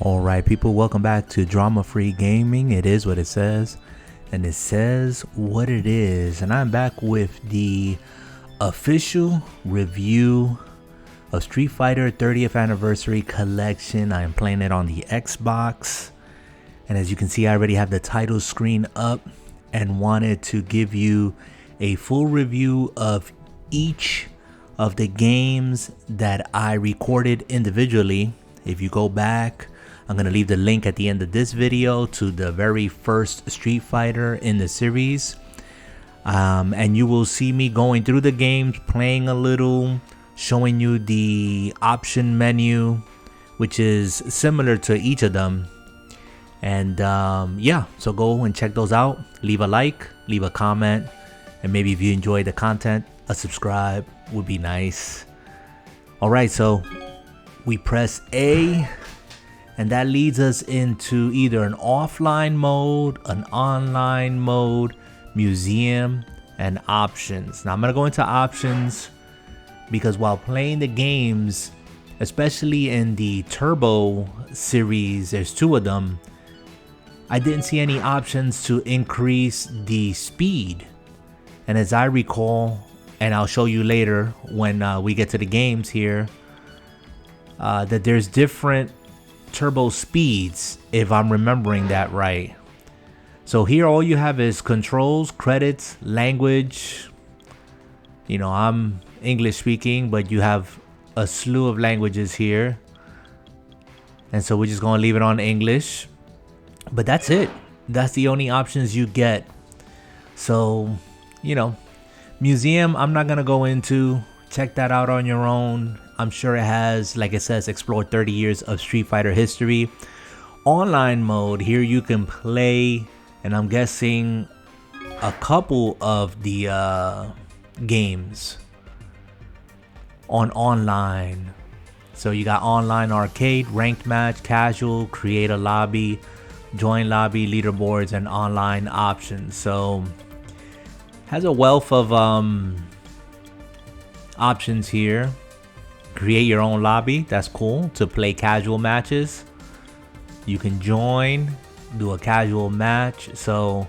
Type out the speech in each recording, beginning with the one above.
Alright people, welcome back to Drama Free Gaming. It is what it says, and it says what it is. And I'm back with the official review of Street Fighter 30th Anniversary Collection. I am playing it on the Xbox, and as you can see I already have the title screen up and wanted to give you a full review of each of the games that I recorded individually. If you go back, I'm going to leave the link at the end of this video to the very first Street Fighter in the series. And you will see me going through the games, playing a little, showing you the option menu, which is similar to each of them. And yeah, so go and check those out. Leave a like, leave a comment, and maybe if you enjoy the content, a subscribe would be nice. Alright, so we press A, and that leads us into either an offline mode, an online mode, museum, and options. Now I'm gonna go into options because while playing the games, especially in the Turbo series, there's two of them, I didn't see any options to increase the speed. And as I recall, and I'll show you later when we get to the games here, that there's different turbo speeds, if I'm remembering that right. So here all you have is controls, credits, language. You know, I'm English speaking, but you have a slew of languages here. And so we're just gonna leave it on English. But that's it. That's the only options you get. So, you know, museum, I'm not gonna go into. Check that out on your own. I'm sure it has, like it says, explore 30 years of Street Fighter history. Online mode, here you can play, and I'm guessing a couple of the games on online. So you got online arcade, ranked match, casual, create a lobby, join lobby, leaderboards, and online options. So has a wealth of options here. Create your own lobby, that's cool, to play casual matches. You can join, do a casual match. So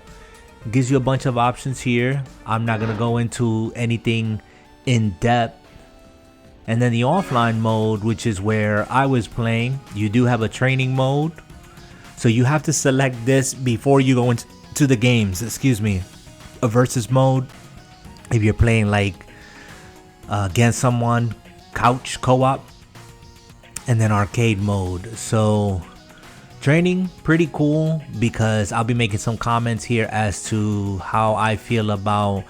it gives you a bunch of options here. I'm not gonna go into anything in depth. And then the offline mode, which is where I was playing, you do have a training mode. So you have to select this before you go into the games. Excuse me. A versus mode, if you're playing like against someone, couch co-op, and then arcade mode. So training, pretty cool, because I'll be making some comments here as to how I feel about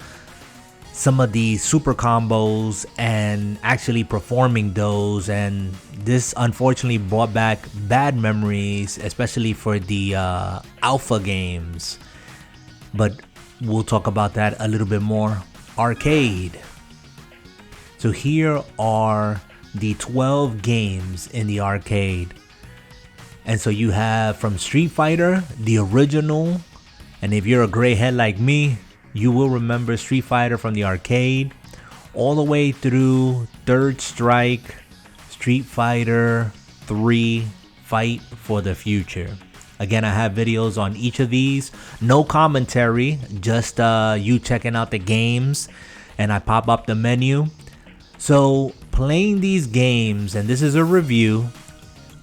some of the super combos and actually performing those. And this unfortunately brought back bad memories, especially for the alpha games, but we'll talk about that a little bit more. Arcade. So here are the 12 games in the arcade. And so you have from Street Fighter, the original. And if you're a gray head like me, you will remember Street Fighter from the arcade, all the way through Third Strike, Street Fighter 3, Fight for the Future. Again, I have videos on each of these. No commentary, just you checking out the games, and I pop up the menu. So playing these games, and this is a review,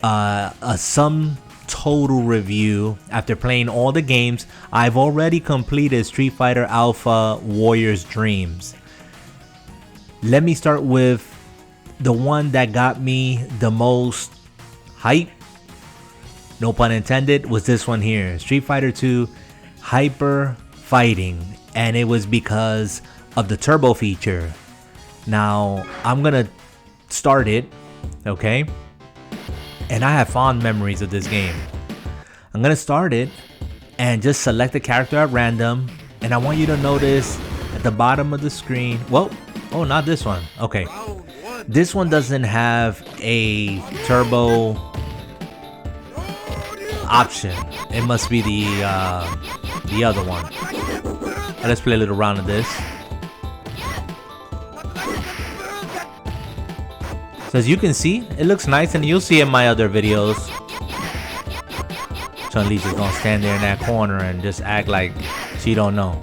a sum total review after playing all the games. I've already completed Street Fighter Alpha Warrior's Dreams. Let me start with the one that got me the most hype, no pun intended, was this one here, Street Fighter 2 Hyper Fighting. And it was because of the turbo feature. Now I'm gonna start it, okay? And I have fond memories of this game. I'm gonna start it and just select a character at random. And I want you to notice at the bottom of the screen, well, oh, not this one. Okay, this one doesn't have a turbo option. It must be the other one. Let's play a little round of this. So as you can see, it looks nice, and you'll see in my other videos Chun-Li just gonna stand there in that corner and just act like she don't know.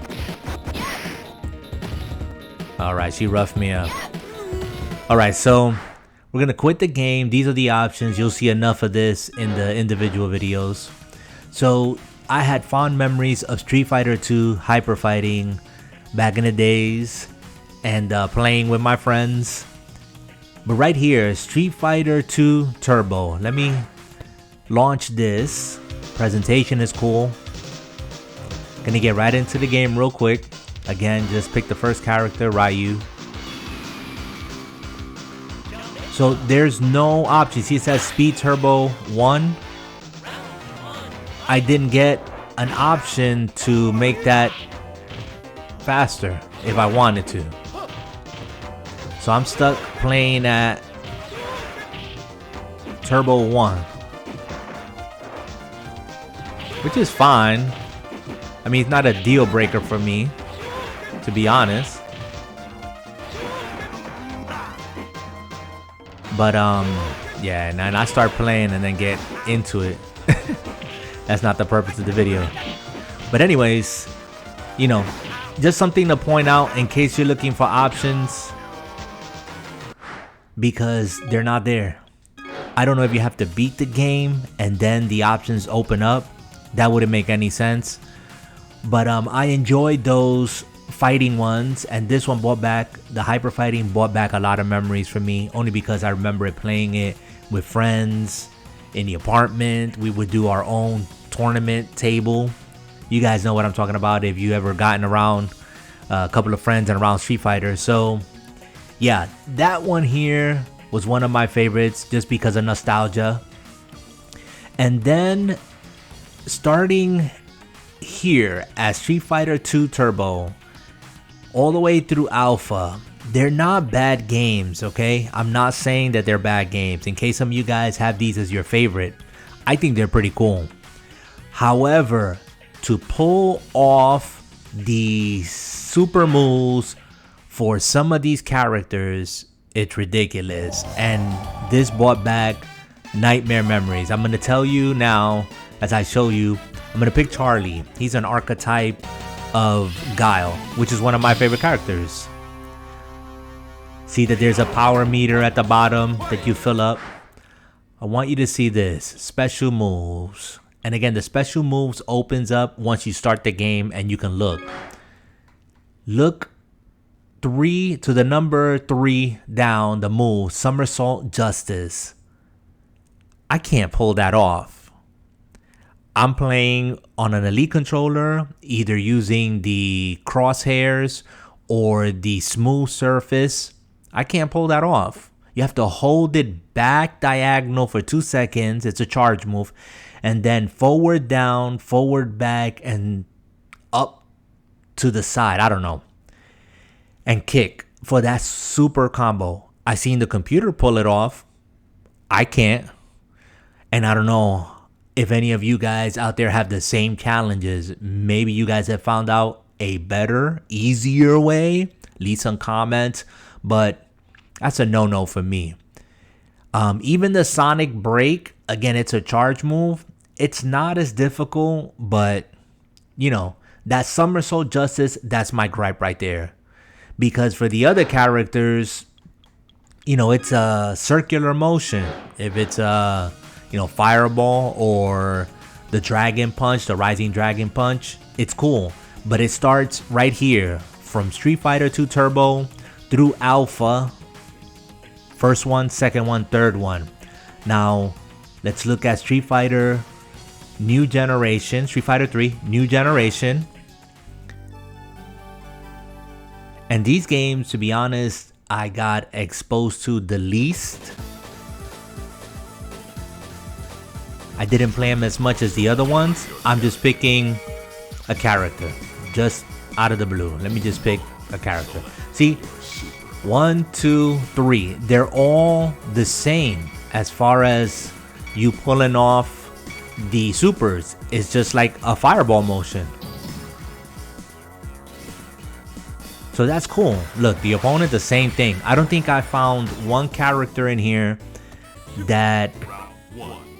Alright, she roughed me up. Alright, so we're gonna quit the game. These are the options. You'll see enough of this in the individual videos. So I had fond memories of Street Fighter 2 Hyper Fighting back in the days and playing with my friends. But right here, Street Fighter 2 Turbo. Let me launch this. Presentation is cool. Gonna get right into the game real quick. Again, just pick the first character, Ryu. So there's no option. See, it says Speed Turbo 1. I didn't get an option to make that faster if I wanted to. So I'm stuck playing at Turbo 1. Which is fine. I mean, it's not a deal breaker for me, to be honest. But yeah, and then I start playing and then get into it. That's not the purpose of the video. But anyways, you know, just something to point out in case you're looking for options, because they're not there. I don't know if you have to beat the game and then the options open up. That wouldn't make any sense. But I enjoyed those fighting ones, and this one brought back, the Hyper Fighting brought back a lot of memories for me, only because I remember it playing it with friends in the apartment. We would do our own tournament table. You guys know what I'm talking about if you ever gotten around a couple of friends and around Street Fighter. So yeah, that one here was one of my favorites just because of nostalgia. And then starting here at Street Fighter 2 Turbo all the way through Alpha, they're not bad games, okay? I'm not saying that they're bad games. In case some of you guys have these as your favorite, I think they're pretty cool. However, to pull off the super moves for some of these characters, it's ridiculous. And this brought back nightmare memories. I'm going to tell you now, as I show you, I'm going to pick Charlie. He's an archetype of Guile, which is one of my favorite characters. See that there's a power meter at the bottom that you fill up. I want you to see this. Special moves. And again, the special moves opens up once you start the game and you can look. Look 3 to the number 3 down, the move, Somersault Justice. I can't pull that off. I'm playing on an Elite controller, either using the crosshairs or the smooth surface. I can't pull that off. You have to hold it back diagonal for 2 seconds. It's a charge move. And then forward down, forward back, and up to the side. I don't know. And kick for that super combo. I seen the computer pull it off. I can't. And I don't know if any of you guys out there have the same challenges. Maybe you guys have found out a better, easier way. Leave some comments. But that's a no-no for me. Even the Sonic Break, again, it's a charge move. It's not as difficult, but, you know, that Somersault Justice, that's my gripe right there. Because for the other characters, you know, it's a circular motion. If it's a, you know, Fireball or the Dragon Punch, the Rising Dragon Punch, it's cool. But it starts right here from Street Fighter 2 Turbo through Alpha. First one, second one, third one. Now, let's look at Street Fighter New Generation. Street Fighter 3 New Generation. And these games, to be honest, I got exposed to the least. I didn't play them as much as the other ones. I'm just picking a character. Just out of the blue. Let me just pick a character. See? 1, 2, 3. They're all the same as far as you pulling off the supers. It's just like a fireball motion. So that's cool. Look, the opponent, the same thing. I don't think I found one character in here that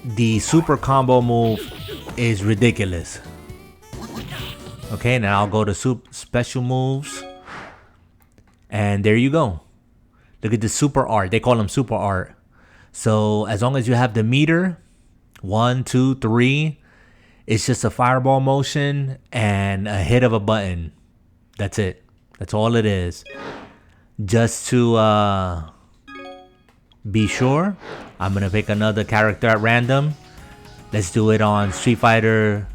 the super combo move is ridiculous. Okay, now I'll go to special moves. And there you go. Look at the super art. They call them super art. So as long as you have the meter, 1, 2, 3, it's just a fireball motion and a hit of a button. That's it. That's all it is. Just to be sure, I'm going to pick another character at random. Let's do it on Street Fighter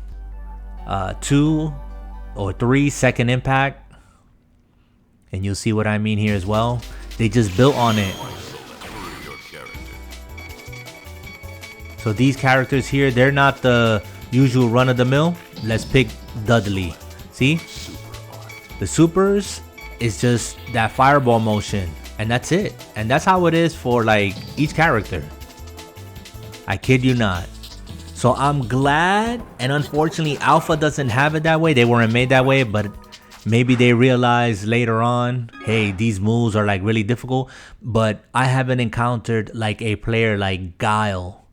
2 or 3 Second Impact. And you'll see what I mean here as well. They just built on it. So these characters here, they're not the usual run-of-the-mill. Let's pick Dudley. See? The supers is just that fireball motion. And that's it. And that's how it is for like each character. I kid you not. So I'm glad. And unfortunately, Alpha doesn't have it that way. They weren't made that way. But maybe they realize later on, hey, these moves are like really difficult. But I haven't encountered like a player like Guile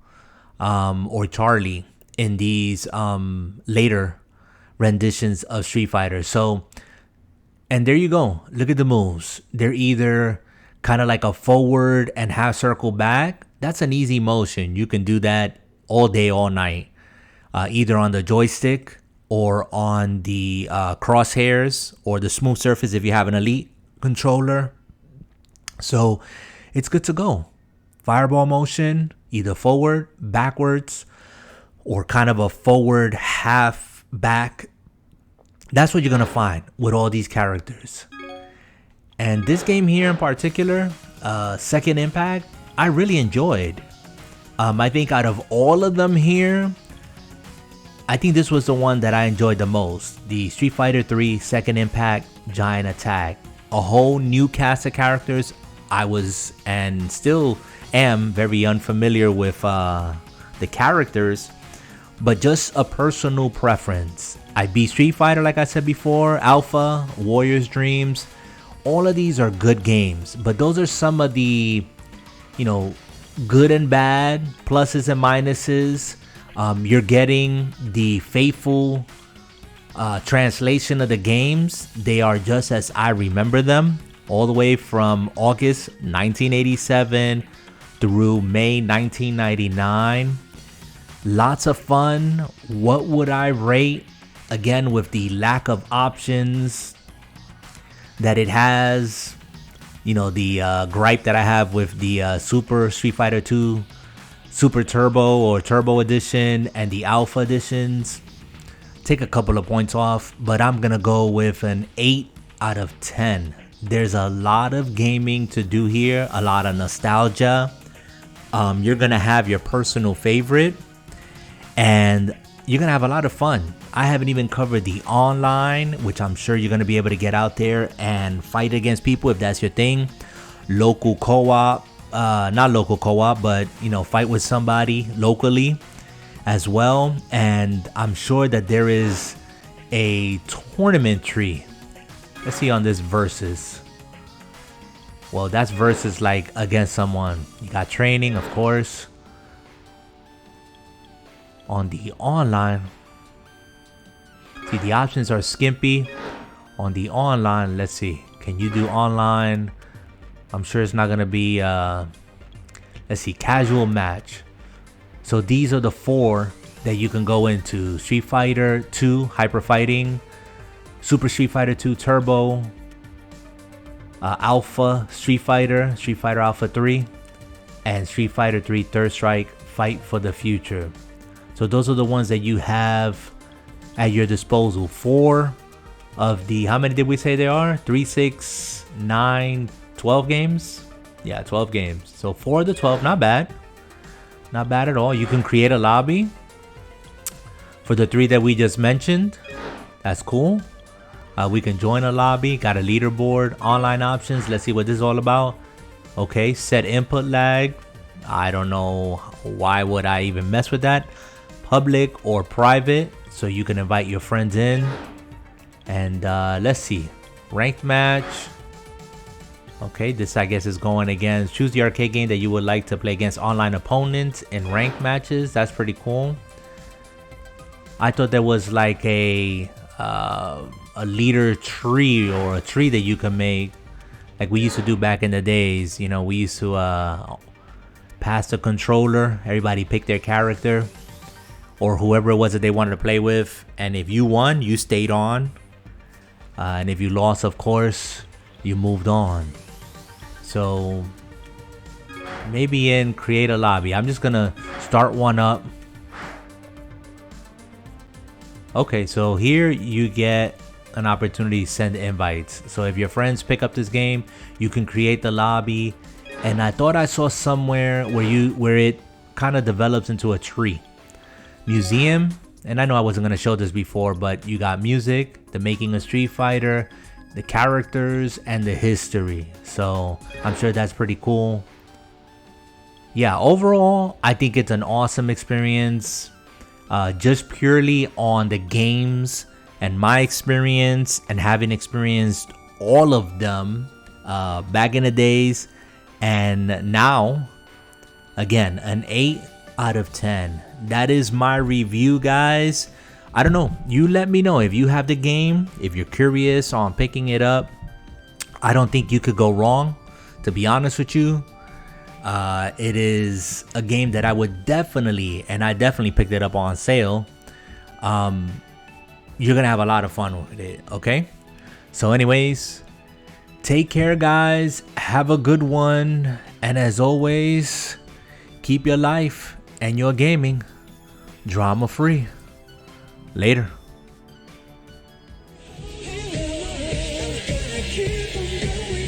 or Charlie in these later renditions of Street Fighter. So, and there you go. Look at the moves. They're either kind of like a forward and half circle back. That's an easy motion. You can do that all day, all night, either on the joystick or on the crosshairs or the smooth surface if you have an elite controller. So it's good to go. Fireball motion, either forward, backwards, or kind of a forward half back. That's what you're going to find with all these characters. And this game here in particular, Second Impact, I really enjoyed. I think out of all of them here, I think this was the one that I enjoyed the most. The Street Fighter 3 Second Impact Giant Attack. A whole new cast of characters. I was and still am very unfamiliar with the characters, but just a personal preference. I beat Street Fighter, like I said before, Alpha, Warrior's Dreams. All of these are good games, but those are some of the, good and bad, pluses and minuses. You're getting the faithful translation of the games. They are just as I remember them, all the way from August 1987 through May 1999. Lots of fun. What would I rate? Again, with the lack of options that it has, the gripe that I have with the Super Street Fighter 2 Super Turbo or Turbo Edition and the Alpha Editions, take a couple of points off, but I'm gonna go with an 8 out of 10. There's a lot of gaming to do here, a lot of nostalgia. You're gonna have your personal favorite, and you're gonna have a lot of fun. I haven't even covered the online, which I'm sure you're gonna be able to get out there and fight against people if that's your thing. Local co-op, not local co-op, but fight with somebody locally as well. And I'm sure that there is a tournament tree. Let's see on this versus. Well, that's versus like against someone. You got training, of course. On the online, see, the options are skimpy. On the online, let's see. Can you do online? I'm sure it's not going to be, let's see, casual match. So these are the 4 that you can go into. Street Fighter 2 Hyper Fighting, Super Street Fighter 2 Turbo, Alpha Street Fighter Alpha 3, and Street Fighter 3 Third Strike Fight for the Future. So those are the ones that you have at your disposal. 4 of the, how many did we say there are? 3, 6, 9, 12 games? Yeah, 12 games. So 4 of the 12, not bad. Not bad at all. You can create a lobby for the 3 that we just mentioned. That's cool. We can join a lobby. Got a leaderboard. Online options. Let's see what this is all about. Okay, set input lag. I don't know why would I even mess with that. Public or private, so you can invite your friends in. And let's see, ranked match. Okay, this I guess is going against, choose the arcade game that you would like to play against online opponents in ranked matches. That's pretty cool. I thought there was like a leader tree or a tree that you can make, like we used to do back in the days. You know, we used to pass the controller. Everybody picked their character or whoever it was that they wanted to play with, and if you won, you stayed on, and if you lost, of course, you moved on. So maybe in create a lobby, I'm just gonna start one up. Okay, so here you get an opportunity to send invites. So if your friends pick up this game, you can create the lobby. And I thought I saw somewhere where it kind of develops into a tree. Museum, and I know I wasn't gonna show this before, but you got music, the making of Street Fighter, the characters, and the history. So I'm sure that's pretty cool. Yeah, overall, I think it's an awesome experience. Just purely on the games and my experience, and having experienced all of them back in the days, and now, again, an 8 out of 10. That is my review, guys. I don't know. You let me know if you have the game, if you're curious on picking it up. I don't think you could go wrong, to be honest with you. It is a game that I would definitely, and I definitely picked it up on sale. You're gonna have a lot of fun with it, okay? So anyways, take care, guys. Have a good one. And as always, keep your life and your gaming drama free. Later. Keep on going.